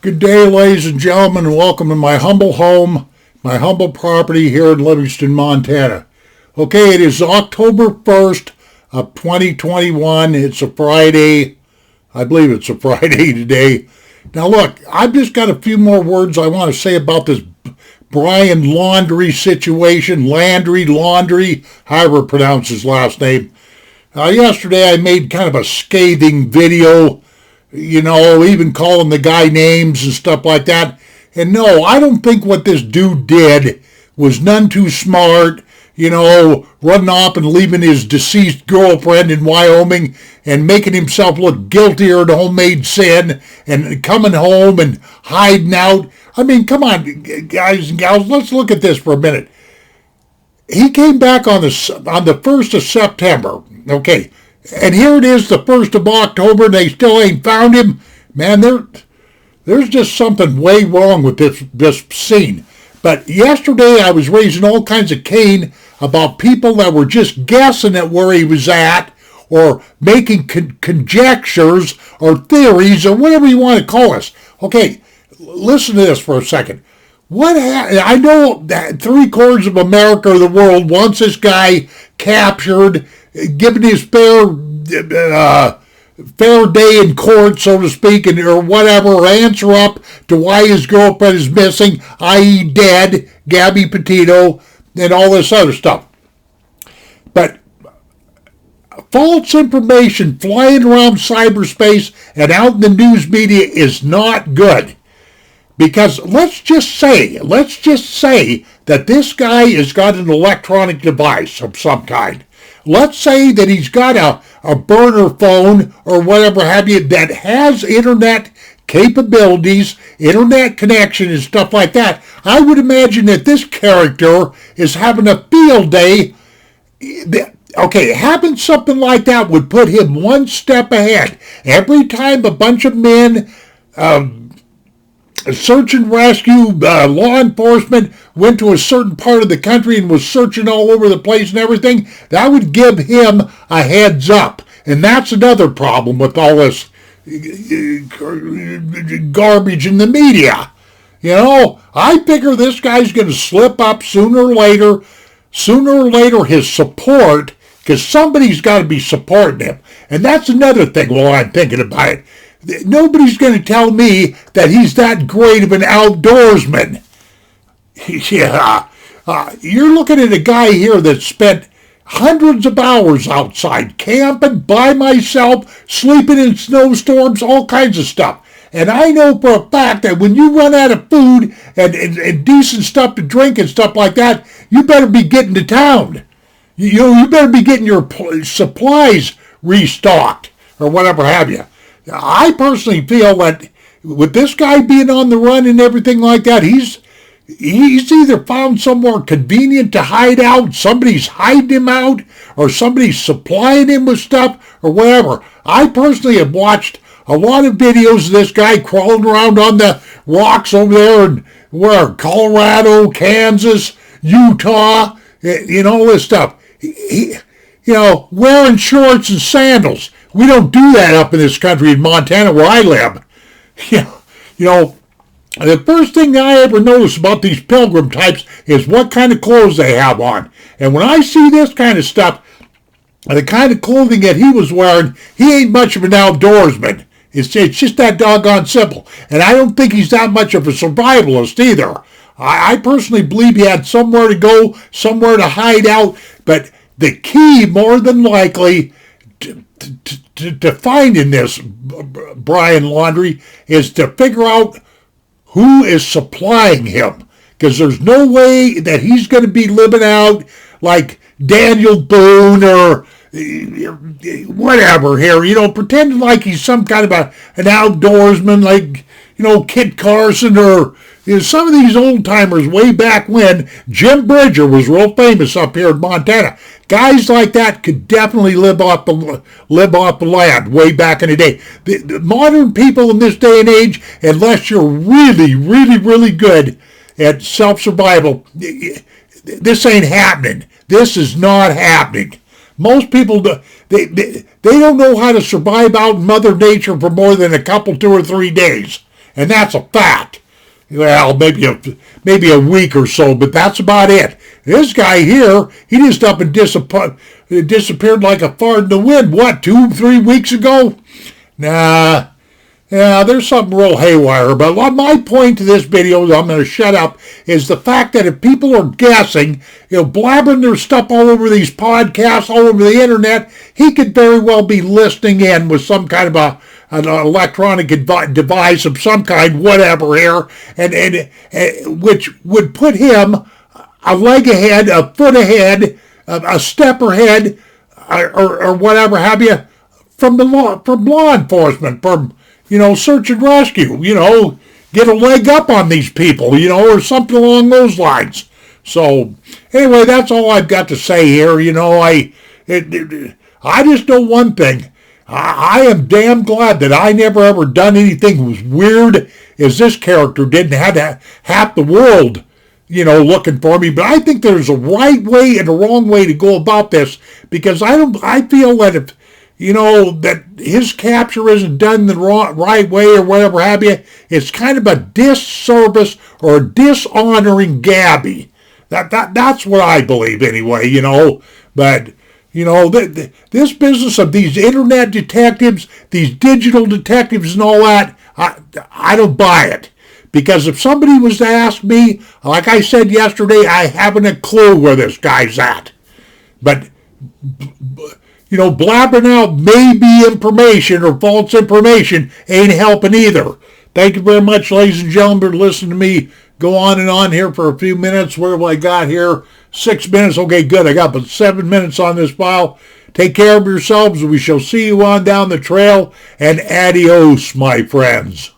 Good day, ladies and gentlemen, and welcome to my humble home, my humble property here in Livingston, Montana. Okay, it is October 1st of 2021. It's a Friday. I believe it's a Friday today. Now look, I've just got a few more words I want to say about this Brian Laundrie situation. Laundrie, however pronounce his last name. Yesterday I made kind of a scathing video, even calling the guy names and stuff like that. And no, I don't think what this dude did was none too smart, running off and leaving his deceased girlfriend in Wyoming and making himself look guiltier than homemade sin and coming home and hiding out. I mean, come on, guys and gals, let's look at this for a minute. He came back on the 1st of September, okay, and here it is, the 1st of October, and they still ain't found him. Man, there's just something way wrong with this scene. But yesterday I was raising all kinds of cane about people that were just guessing at where he was at, or making conjectures or theories or whatever you want to call us. Okay, listen to this for a second. I know that 3/4 of America or the world wants this guy captured, given his fair day in court, so to speak, or whatever, or answer up to why his girlfriend is missing, i.e. dead, Gabby Petito, and all this other stuff. But false information flying around cyberspace and out in the news media is not good. Because let's just say that this guy has got an electronic device of some kind. Let's say that he's got a burner phone or whatever have you that has internet capabilities, internet connection and stuff like that. I would imagine that this character is having a field day. Okay, having something like that would put him one step ahead. Every time a bunch of men, search and rescue, law enforcement went to a certain part of the country and was searching all over the place and everything, that would give him a heads up. And that's another problem with all this garbage in the media. I figure this guy's going to slip up sooner or later his support, because somebody's got to be supporting him. And that's another thing while I'm thinking about it. Nobody's going to tell me that he's that great of an outdoorsman. Yeah, you're looking at a guy here that spent hundreds of hours outside, camping by myself, sleeping in snowstorms, all kinds of stuff. And I know for a fact that when you run out of food and decent stuff to drink and stuff like that, you better be getting to town. You better be getting your supplies restocked or whatever have you. I personally feel that with this guy being on the run and everything like that, he's either found somewhere convenient to hide out, somebody's hiding him out, or somebody's supplying him with stuff, or whatever. I personally have watched a lot of videos of this guy crawling around on the rocks over there in Colorado, Kansas, Utah, all this stuff. Wearing shorts and sandals. We don't do that up in this country in Montana where I live. The first thing I ever notice about these pilgrim types is what kind of clothes they have on. And when I see this kind of stuff, the kind of clothing that he was wearing, he ain't much of an outdoorsman. It's just that doggone simple. And I don't think he's that much of a survivalist either. I personally believe he had somewhere to go, somewhere to hide out. But the key, more than likely, to finding this Brian Laundrie is to figure out who is supplying him. Because there's no way that he's going to be living out like Daniel Boone or whatever here, pretending like he's some kind of an outdoorsman like, Kit Carson or some of these old timers way back when. Jim Bridger was real famous up here in Montana. Guys like that could definitely live off the land way back in the day. The modern people in this day and age, unless you're really, really, really good at self-survival, this ain't happening. This is not happening. Most people, they don't know how to survive out in Mother Nature for more than a couple, 2 or 3 days. and that's a fact. Well, maybe a week or so, but that's about it. This guy here, he just up and disappeared like a fart in the wind. What, 2-3 weeks ago? Nah. Yeah, there's something real haywire. But my point to this video, I'm going to shut up, is the fact that if people are guessing, blabbering their stuff all over these podcasts, all over the internet, he could very well be listening in with some kind of an electronic device of some kind, whatever here, and which would put him a leg ahead, a foot ahead, a step ahead, or whatever have you, from law enforcement, from search and rescue, get a leg up on these people, or something along those lines. So, anyway, that's all I've got to say here. I just know one thing. I am damn glad that I never ever done anything as weird as this character did and had half the world, looking for me. But I think there's a right way and a wrong way to go about this, because I feel that if that his capture isn't done the right way or whatever have you, it's kind of a disservice or a dishonoring Gabby. That's what I believe anyway, But, this business of these internet detectives, these digital detectives and all that, I don't buy it. Because if somebody was to ask me, like I said yesterday, I haven't a clue where this guy's at. But blabbering out maybe information or false information ain't helping either. Thank you very much, ladies and gentlemen, for listening to me go on and on here for a few minutes. Where have I got here? 6 minutes. Okay, good. I got but 7 minutes on this file. Take care of yourselves. We shall see you on down the trail, and adios, my friends.